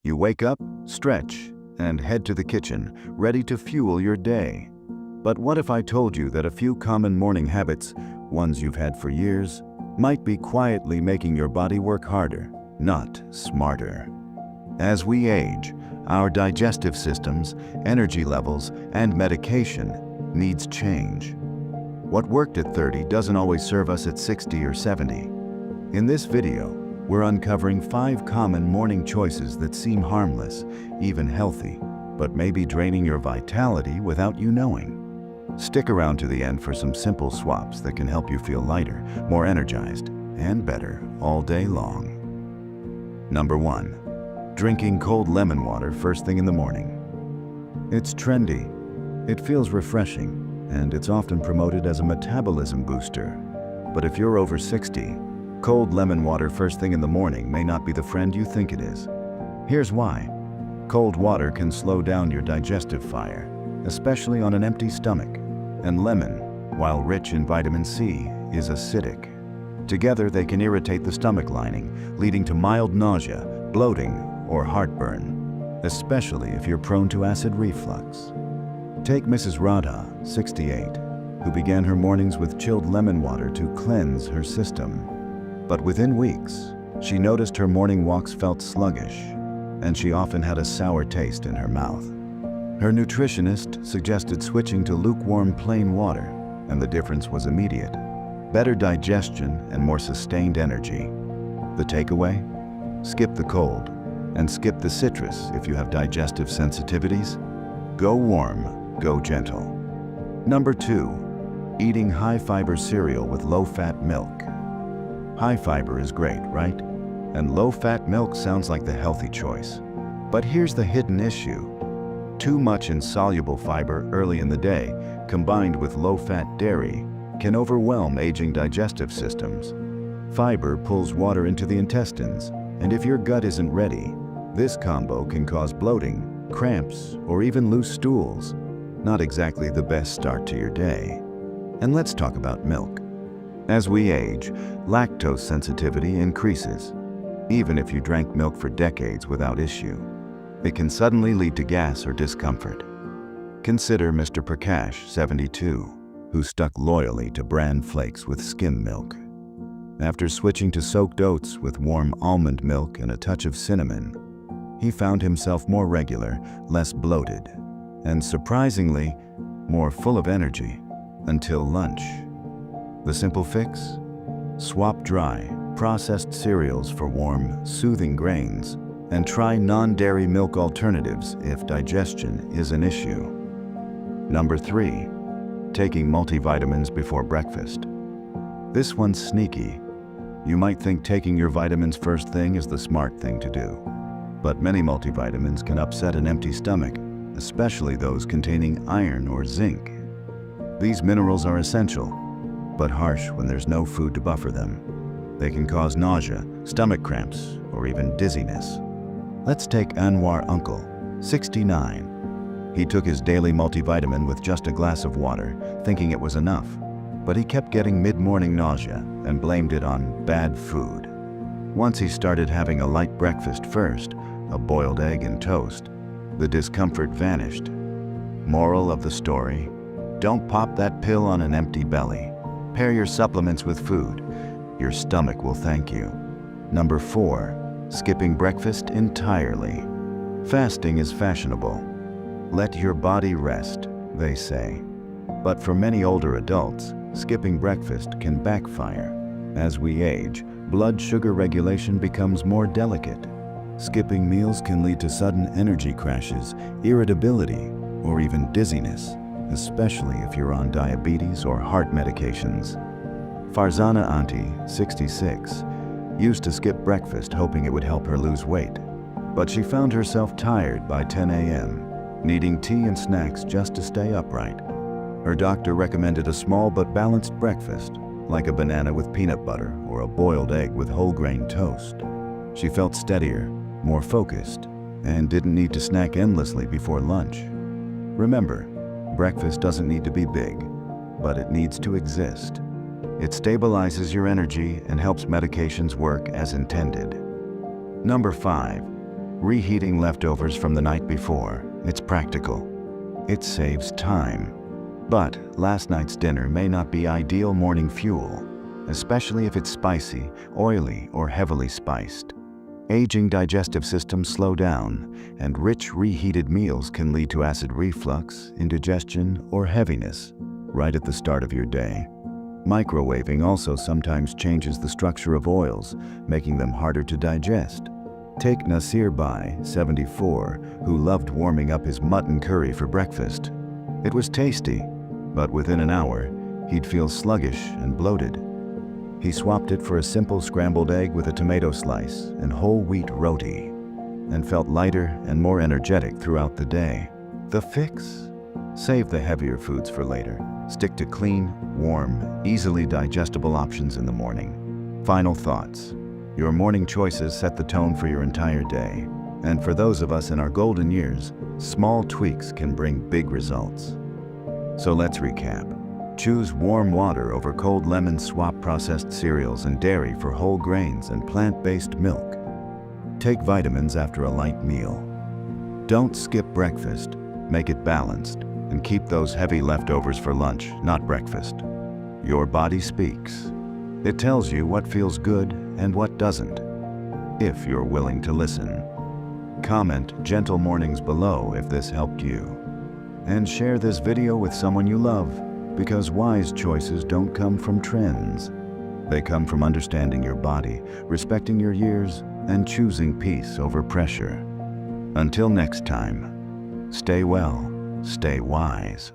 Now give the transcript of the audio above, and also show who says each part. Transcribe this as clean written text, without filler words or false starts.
Speaker 1: You wake up, stretch, and head to the kitchen, ready to fuel your day. But what if I told you that a few common morning habits, ones you've had for years, might be quietly making your body work harder, not smarter? As we age, our digestive systems, energy levels, and medication needs change. What worked at 30 doesn't always serve us at 60 or 70. In this video, we're uncovering 5 common morning choices that seem harmless, even healthy, but may be draining your vitality without you knowing. Stick around to the end for some simple swaps that can help you feel lighter, more energized, and better all day long. Number 1. Drinking cold lemon water first thing in the morning. It's trendy, it feels refreshing, and it's often promoted as a metabolism booster. But if you're over 60, cold lemon water first thing in the morning may not be the friend you think it is. Here's why. Cold water can slow down your digestive fire, especially on an empty stomach, and lemon, while rich in vitamin C, is acidic. Together they can irritate the stomach lining, leading to mild nausea, bloating, or heartburn, especially if you're prone to acid reflux. Take Mrs. Radha, 68, who began her mornings with chilled lemon water to cleanse her system. But within weeks, she noticed her morning walks felt sluggish, and she often had a sour taste in her mouth. Her nutritionist suggested switching to lukewarm plain water, and the difference was immediate. Better digestion and more sustained energy. The takeaway? Skip the cold, and skip the citrus if you have digestive sensitivities. Go warm, go gentle. Number 2. Eating high-fiber cereal with low-fat milk. High fiber is great, right? And low-fat milk sounds like the healthy choice. But here's the hidden issue. Too much insoluble fiber early in the day, combined with low-fat dairy, can overwhelm aging digestive systems. Fiber pulls water into the intestines, and if your gut isn't ready, this combo can cause bloating, cramps, or even loose stools. Not exactly the best start to your day. And let's talk about milk. As we age, lactose sensitivity increases. Even if you drank milk for decades without issue, it can suddenly lead to gas or discomfort. Consider Mr. Prakash, 72, who stuck loyally to bran flakes with skim milk. After switching to soaked oats with warm almond milk and a touch of cinnamon, he found himself more regular, less bloated, and surprisingly, more full of energy until lunch. The simple fix? Swap dry, processed cereals for warm, soothing grains, and try non-dairy milk alternatives if digestion is an issue. Number 3. Taking multivitamins before breakfast. This one's sneaky. You might think taking your vitamins first thing is the smart thing to do. But many multivitamins can upset an empty stomach, especially those containing iron or zinc. These minerals are essential, but harsh when there's no food to buffer them. They can cause nausea, stomach cramps, or even dizziness. Let's take Anwar Uncle, 69. He took his daily multivitamin with just a glass of water, thinking it was enough, but he kept getting mid-morning nausea and blamed it on bad food. Once he started having a light breakfast first, a boiled egg and toast, the discomfort vanished. Moral of the story: don't pop that pill on an empty belly. Pair your supplements with food. Your stomach will thank you. Number 4. Skipping breakfast entirely. Fasting is fashionable. Let your body rest, they say. But for many older adults, skipping breakfast can backfire. As we age, blood sugar regulation becomes more delicate. Skipping meals can lead to sudden energy crashes, irritability, or even dizziness, especially if you're on diabetes or heart medications. Farzana Auntie, 66, used to skip breakfast hoping it would help her lose weight. But she found herself tired by 10 a.m., needing tea and snacks just to stay upright. Her doctor recommended a small but balanced breakfast, like a banana with peanut butter or a boiled egg with whole grain toast. She felt steadier, more focused, and didn't need to snack endlessly before lunch. Remember, breakfast doesn't need to be big, but it needs to exist. It stabilizes your energy and helps medications work as intended. Number 5. Reheating leftovers from the night before. It's practical. It saves time. But last night's dinner may not be ideal morning fuel, especially if it's spicy, oily, or heavily spiced. Aging digestive systems slow down, and rich reheated meals can lead to acid reflux, indigestion, or heaviness right at the start of your day. Microwaving also sometimes changes the structure of oils, making them harder to digest. Take Nasir Bai, 74, who loved warming up his mutton curry for breakfast. It was tasty, but within an hour, he'd feel sluggish and bloated. He swapped it for a simple scrambled egg with a tomato slice and whole wheat roti, and felt lighter and more energetic throughout the day. The fix? Save the heavier foods for later. Stick to clean, warm, easily digestible options in the morning. Final thoughts. Your morning choices set the tone for your entire day. And for those of us in our golden years, small tweaks can bring big results. So let's recap. Choose warm water over cold lemon, swap processed cereals and dairy for whole grains and plant-based milk. Take vitamins after a light meal. Don't skip breakfast. Make it balanced, and keep those heavy leftovers for lunch, not breakfast. Your body speaks. It tells you what feels good and what doesn't, if you're willing to listen. Comment "Gentle Mornings" below if this helped you. And share this video with someone you love, because wise choices don't come from trends. They come from understanding your body, respecting your years, and choosing peace over pressure. Until next time, stay well, stay wise.